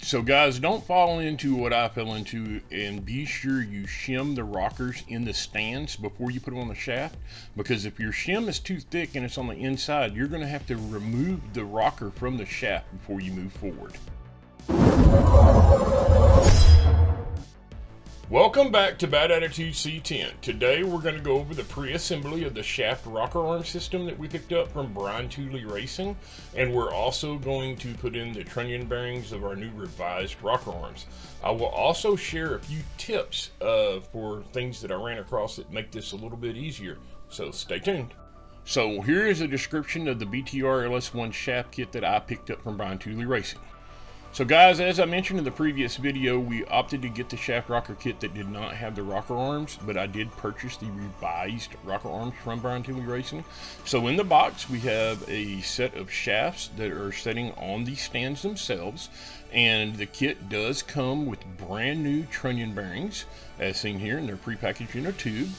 So guys, don't fall into what I fell into, and be sure you shim the rockers in the stands before you put them on the shaft, because if your shim is too thick and it's on the inside, you're going to have to remove the rocker from the shaft before you move forward. Welcome back to Bad Attitude C10. Today we're going to go over the pre-assembly of the shaft rocker arm system that we picked up from Tooley Racing, and we're also going to put in the trunnion bearings of our new revised rocker arms. I will also share a few tips for things that I ran across that make this a little bit easier, so stay tuned. So here is a description of the BTR LS1 shaft kit that I picked up from Tooley Racing. So guys, as I mentioned in the previous video, we opted to get the shaft rocker kit that did not have the rocker arms, but I did purchase the revised rocker arms from Tooley Racing. So in the box, we have a set of shafts that are setting on the stands themselves, and the kit does come with brand new trunnion bearings, as seen here, and they're prepackaged in a tube.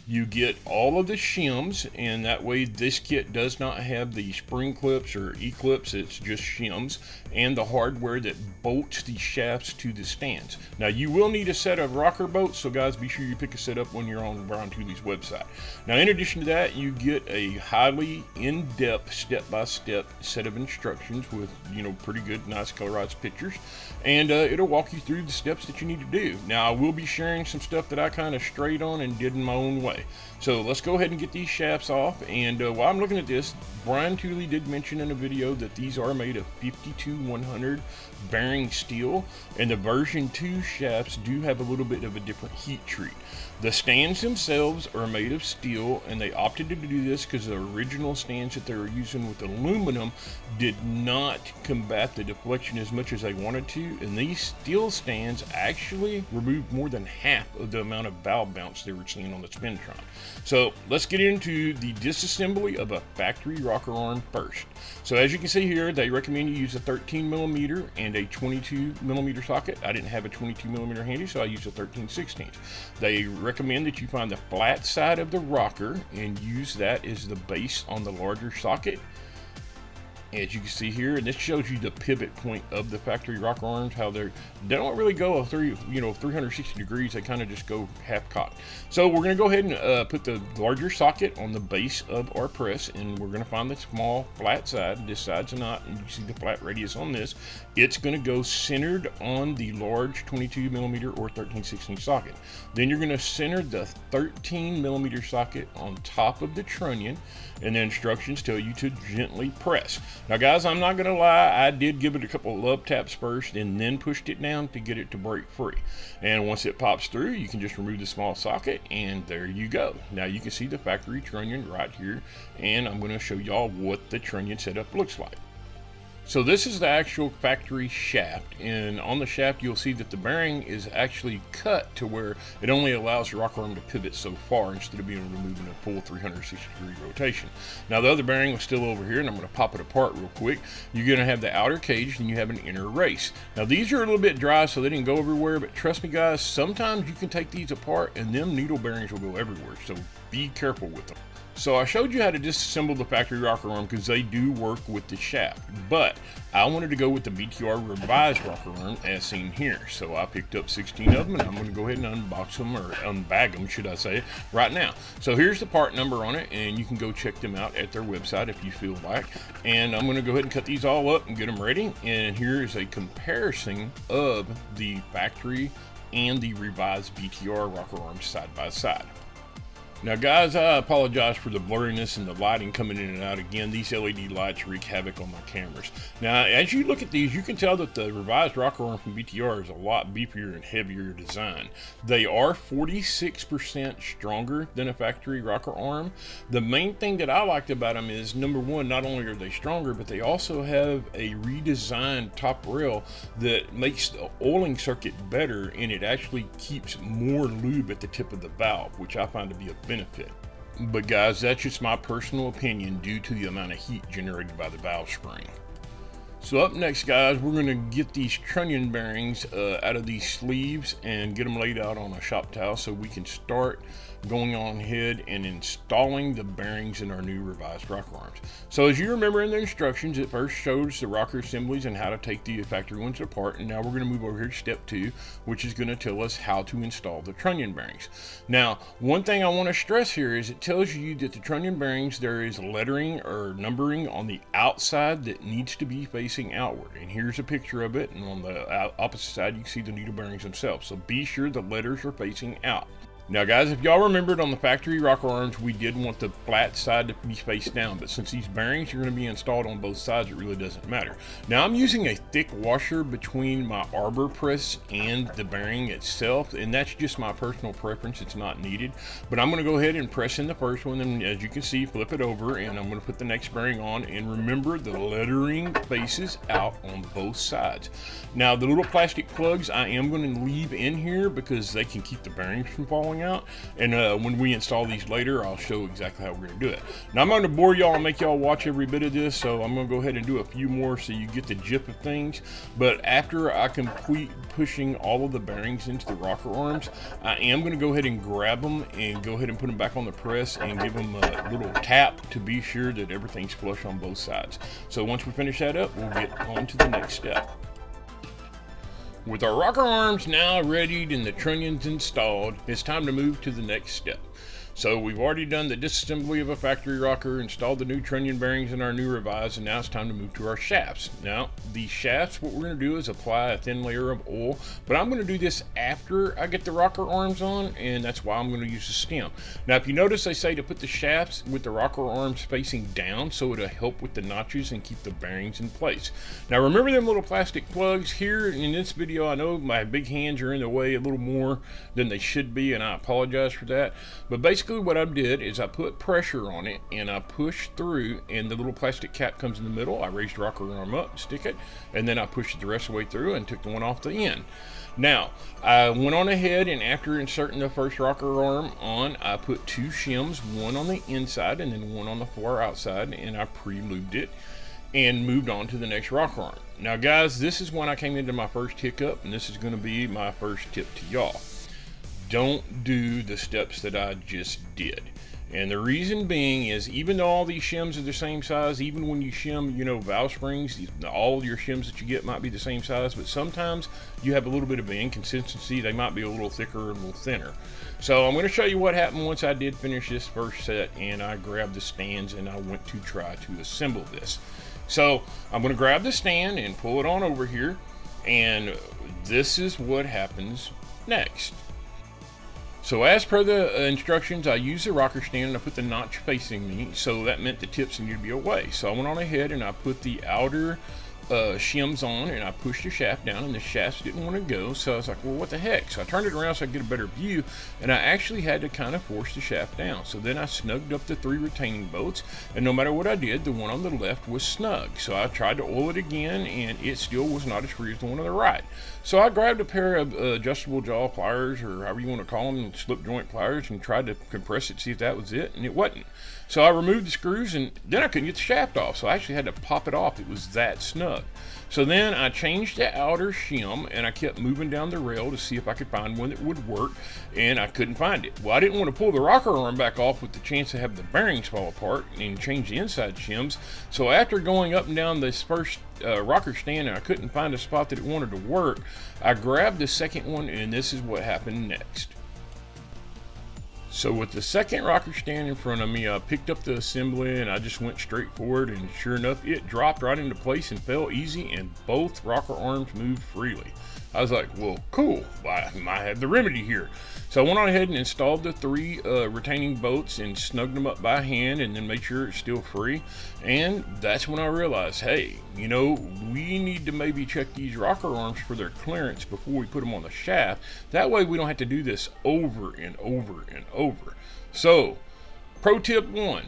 You get all of the shims, and that way this kit does not have the spring clips or E-clips, it's just shims, and the hardware that bolts the shafts to the stands. Now you will need a set of rocker bolts, so guys, be sure you pick a set up when you're on Tooley's website. Now in addition to that, you get a highly in-depth step-by-step set of instructions with, pretty good, nice colorized pictures, and it'll walk you through the steps that you need to do. Now I will be sharing some stuff that I kind of strayed on and did in my own way. So let's go ahead and get these shafts off, and while I'm looking at this, Tooley did mention in a video that these are made of 52-100 bearing steel, and the version 2 shafts do have a little bit of a different heat treat. The stands themselves are made of steel, and they opted to do this because the original stands that they were using with aluminum did not combat the deflection as much as they wanted to, and these steel stands actually removed more than half of the amount of valve bounce they were seeing on the Spintron. So let's get into the disassembly of a factory rocker arm first. So as you can see here, they recommend you use a 13mm and a 22mm socket. I didn't have a 22mm handy, so I used a 13/16. They recommend that you find the flat side of the rocker and use that as the base on the larger socket. As you can see here, and this shows you the pivot point of the factory rocker arms, how they don't really go 360 degrees, they kind of just go half cocked. So we're going to go ahead and put the larger socket on the base of our press, and we're going to find the small flat side. This side's a knot, and you see the flat radius on this. It's going to go centered on the large 22mm or 13/16 socket. Then you're going to center the 13mm socket on top of the trunnion, and the instructions tell you to gently press. Now guys, I'm not going to lie, I did give it a couple of love taps first and then pushed it down to get it to break free. And once it pops through, you can just remove the small socket, and there you go. Now you can see the factory trunnion right here, and I'm going to show y'all what the trunnion setup looks like. So this is the actual factory shaft, and on the shaft you'll see that the bearing is actually cut to where it only allows the rocker arm to pivot so far instead of being removed in a full 360-degree rotation. Now the other bearing was still over here, and I'm going to pop it apart real quick. You're going to have the outer cage, and you have an inner race. Now these are a little bit dry, so they didn't go everywhere, but trust me guys, sometimes you can take these apart and them needle bearings will go everywhere, so be careful with them. So I showed you how to disassemble the factory rocker arm because they do work with the shaft, but I wanted to go with the BTR revised rocker arm as seen here. So I picked up 16 of them, and I'm going to go ahead and unbox them, or unbag them should I say, right now. So here's the part number on it, and you can go check them out at their website if you feel like. And I'm going to go ahead and cut these all up and get them ready. And here is a comparison of the factory and the revised BTR rocker arms side by side. Now guys, I apologize for the blurriness and the lighting coming in and out. Again, these LED lights wreak havoc on my cameras. Now as you look at these, you can tell that the revised rocker arm from BTR is a lot beefier and heavier design. They are 46% stronger than a factory rocker arm. The main thing that I liked about them is, number one, not only are they stronger, but they also have a redesigned top rail that makes the oiling circuit better, and it actually keeps more lube at the tip of the valve, which I find to be a benefit. But guys, that's just my personal opinion due to the amount of heat generated by the valve spring. So up next guys, we're going to get these trunnion bearings out of these sleeves and get them laid out on a shop towel so we can start going on ahead and installing the bearings in our new revised rocker arms. So as you remember in the instructions, it first shows the rocker assemblies and how to take the factory ones apart, and now we're going to move over here to step 2, which is going to tell us how to install the trunnion bearings. Now, one thing I want to stress here is it tells you that the trunnion bearings, there is lettering or numbering on the outside that needs to be facing outward, and here's a picture of it, and on the opposite side you can see the needle bearings themselves. So be sure the letters are facing out. Now guys, if y'all remembered on the factory rocker arms, we did want the flat side to be face down, but since these bearings are going to be installed on both sides, it really doesn't matter. Now I'm using a thick washer between my arbor press and the bearing itself, and that's just my personal preference. It's not needed, but I'm going to go ahead and press in the first one, and as you can see, flip it over, and I'm going to put the next bearing on, and remember the lettering faces out on both sides. Now the little plastic plugs I am going to leave in here because they can keep the bearings from falling out, and when we install these later, I'll show exactly how we're going to do it. Now I'm going to bore y'all and make y'all watch every bit of this, so I'm going to go ahead and do a few more so you get the gist of things. But after I complete pushing all of the bearings into the rocker arms, I am going to go ahead and grab them and go ahead and put them back on the press and give them a little tap to be sure that everything's flush on both sides. So once we finish that up, we'll get on to the next step. With our rocker arms now readied and the trunnions installed, it's time to move to the next step. So we've already done the disassembly of a factory rocker, installed the new trunnion bearings in our new revised, and now it's time to move to our shafts. Now, these shafts, what we're going to do is apply a thin layer of oil, but I'm going to do this after I get the rocker arms on, and that's why I'm going to use the stem. Now, if you notice, they say to put the shafts with the rocker arms facing down, so it'll help with the notches and keep the bearings in place. Now, remember them little plastic plugs here in this video? I know my big hands are in the way a little more than they should be, and I apologize for that, but basically what I did is I put pressure on it and I pushed through, and the little plastic cap comes in the middle. I raised the rocker arm up, stick it, and then I pushed it the rest of the way through and took the one off the end. Now I went on ahead, and after inserting the first rocker arm on, I put 2 shims, one on the inside and then one on the far outside, and I pre-lubed it and moved on to the next rocker arm. Now guys, this is when I came into my first hiccup, and this is going to be my first tip to y'all. Don't do the steps that I just did. And the reason being is, even though all these shims are the same size, even when you shim, valve springs, all your shims that you get might be the same size, but sometimes you have a little bit of an inconsistency. They might be a little thicker or a little thinner. So I'm going to show you what happened once I did finish this first set, and I grabbed the stands and I went to try to assemble this. So I'm going to grab the stand and pull it on over here, and this is what happens next. So as per the instructions, I used the rocker stand and I put the notch facing me, so that meant the tips needed to be away. So I went on ahead and I put the outer shims on, and I pushed the shaft down, and the shafts didn't want to go, so I was like, well, what the heck? So I turned it around so I could get a better view, and I actually had to kind of force the shaft down. So then I snugged up the 3 retaining bolts, and no matter what I did, the one on the left was snug. So I tried to oil it again, and it still was not as free as the one on the right. So I grabbed a pair of adjustable jaw pliers, or however you want to call them, slip joint pliers, and tried to compress it, see if that was it, and it wasn't. So I removed the screws, and then I couldn't get the shaft off, so I actually had to pop it off. It was that snug. So then I changed the outer shim, and I kept moving down the rail to see if I could find one that would work, and I couldn't find it. Well, I didn't want to pull the rocker arm back off with the chance to have the bearings fall apart and change the inside shims. So after going up and down this first rocker stand, and I couldn't find a spot that it wanted to work, I grabbed the second one, and this is what happened next. So with the second rocker stand in front of me, I picked up the assembly and I just went straight forward, and sure enough, it dropped right into place and fell easy, and both rocker arms moved freely. I was like, well, cool, I might have the remedy here. So I went on ahead and installed the 3 retaining bolts and snugged them up by hand, and then made sure it's still free. And that's when I realized, hey, we need to maybe check these rocker arms for their clearance before we put them on the shaft. That way we don't have to do this over and over and over. So, pro tip 1.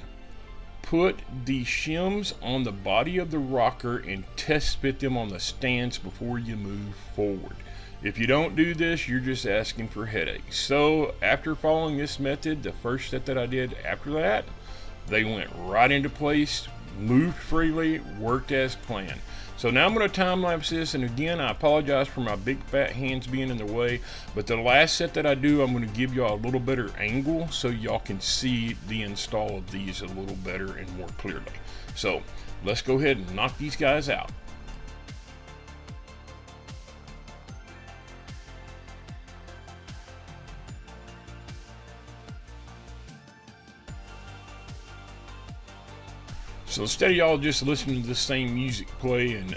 Put the shims on the body of the rocker and test fit them on the stands before you move forward. If you don't do this, you're just asking for headaches. So after following this method, the first set that I did after that, they went right into place, moved freely, worked as planned. So now I'm going to time lapse this, and again, I apologize for my big fat hands being in the way, but the last set that I do, I'm going to give y'all a little better angle so y'all can see the install of these a little better and more clearly. So let's go ahead and knock these guys out. So instead of y'all just listening to the same music play and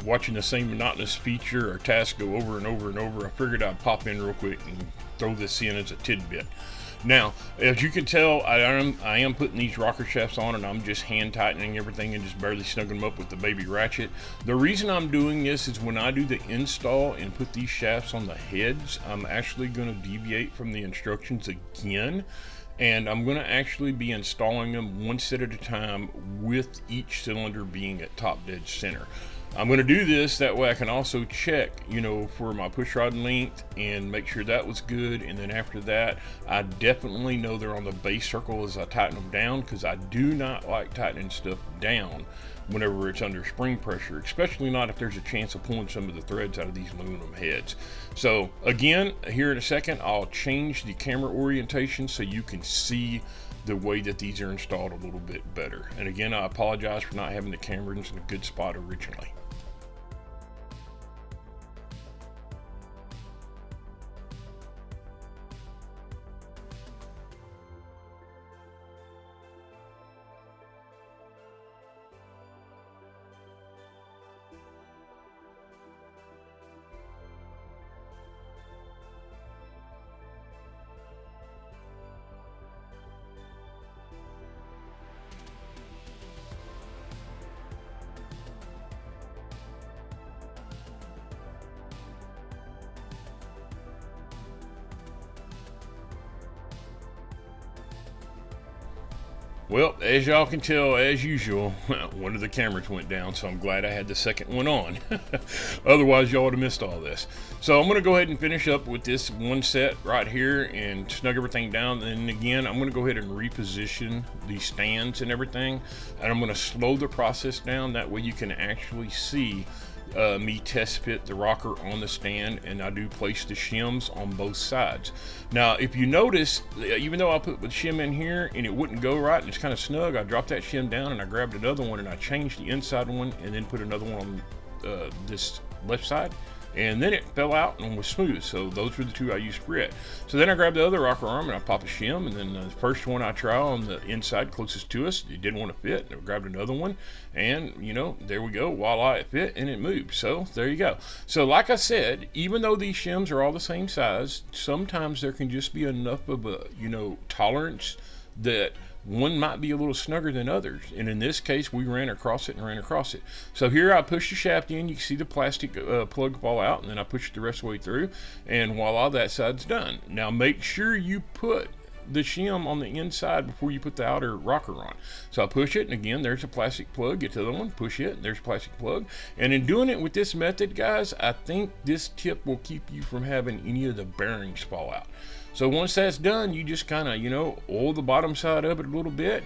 watching the same monotonous feature or task go over and over and over, I figured I'd pop in real quick and throw this in as a tidbit. Now, as you can tell, I am putting these rocker shafts on, and I'm just hand tightening everything and just barely snugging them up with the baby ratchet. The reason I'm doing this is when I do the install and put these shafts on the heads, I'm actually going to deviate from the instructions again. And I'm going to actually be installing them one set at a time with each cylinder being at top dead center. I'm going to do this that way I can also check, you know, for my push rod length and make sure that was good. And then after that, I definitely know they're on the base circle as I tighten them down, because I do not like tightening stuff down whenever it's under spring pressure, especially not if there's a chance of pulling some of the threads out of these aluminum heads. So again, here in a second, I'll change the camera orientation so you can see the way that these are installed a little bit better. And again, I apologize for not having the cameras in a good spot originally. Well, as y'all can tell, as usual, one of the cameras went down, so I'm glad I had the second one on. Otherwise, y'all would have missed all this. So I'm going to go ahead and finish up with this one set right here and snug everything down. And again, I'm going to go ahead and reposition these stands and everything. And I'm going to slow the process down. That way you can actually see me test fit the rocker on the stand, and I do place the shims on both sides. Now, if you notice, even though I put the shim in here and it wouldn't go right and it's kind of snug, I dropped that shim down and I grabbed another one and I changed the inside one and then put another one on this left side, and then it fell out and was smooth. So those were the two I used for it. So then I grabbed the other rocker arm and I pop a shim, and then the first one I try on the inside closest to us, it didn't want to fit, and I grabbed another one, and you know, there we go, voila, it fit and it moved. So there you go. So like I said, even though these shims are all the same size, sometimes there can just be enough of a, you know, tolerance that one might be a little snugger than others, and in this case we ran across it. So here I push the shaft in, you can see the plastic plug fall out, and then I push it the rest of the way through, and voila, that side's done. Now make sure you put the shim on the inside before you put the outer rocker on. So I push it, and again, there's a plastic plug. Get to the other one, push it, there's a plastic plug. And in doing it with this method, guys, I think this tip will keep you from having any of the bearings fall out. So once that's done, you just kind of, you know, oil the bottom side of it a little bit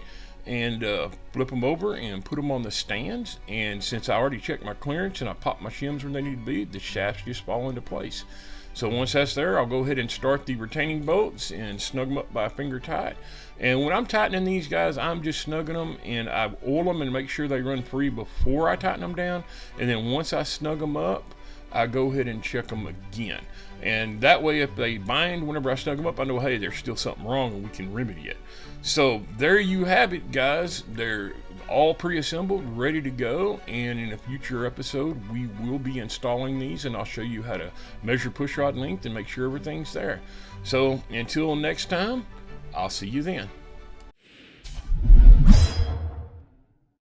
and flip them over and put them on the stands. And since I already checked my clearance and I popped my shims where they need to be, the shafts just fall into place. So once that's there, I'll go ahead and start the retaining bolts and snug them up by finger tight. And when I'm tightening these, guys, I'm just snugging them, and I oil them and make sure they run free before I tighten them down. And then once I snug them up, I go ahead and check them again. And that way, if they bind whenever I snug them up, I know, hey, there's still something wrong and we can remedy it. So there you have it, guys. They're all pre-assembled, ready to go. And in a future episode, we will be installing these, and I'll show you how to measure push rod length and make sure everything's there. So until next time, I'll see you then.